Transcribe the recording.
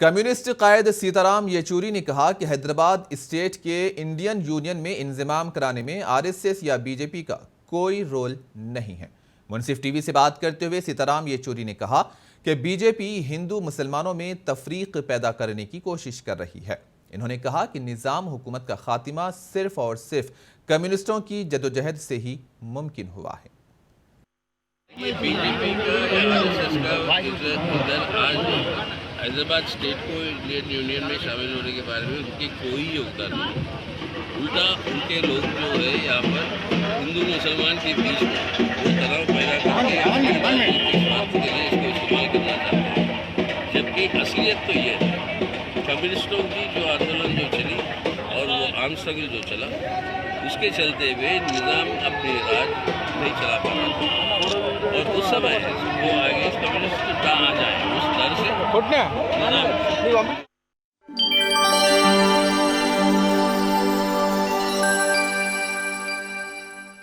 Communist कायद सीताराम येचुरी ने कहा कि हैदराबाद स्टेट के इंडियन यूनियन में इंजमाम कराने में आरएसएस या बीजेपी का कोई रोल नहीं है। मुंसिफ टीवी से बात करते हुए सीताराम येचुरी ने कहा कि बीजेपी हिंदू मुसलमानों में तफरीक पैदा करने की कोशिश कर रही है। इन्होंने कहा कि निजाम हुकूमत का खात्मा सिर्फ और सिर्फ कम्युनिस्टों की जदोजहद से ही मुमकिन हुआ है। ये बीजेपी का या आरएसएस का इधर आज हैदराबाद स्टेट को इंडियन यूनियन में शामिल होने के बारे में उनकी कोई योगदान नहीं। उल्टा उनके लोग जो है यहाँ पर हिंदू मुसलमान के बीच में वो तनाव पैदा करके स्वार्थ के लिए इसको इस्तेमाल करना चाहते हैं। जबकि असलियत तो ये है कम्युनिस्टों की जो आंदोलन जो चली और वो आर्म स्ट्रगल जो चला उसके चलते हुए निज़ाम अपने राज नहीं चला पा रहा था और उस समय वो आगे कम्युनिस्ट आ जाए उस डर से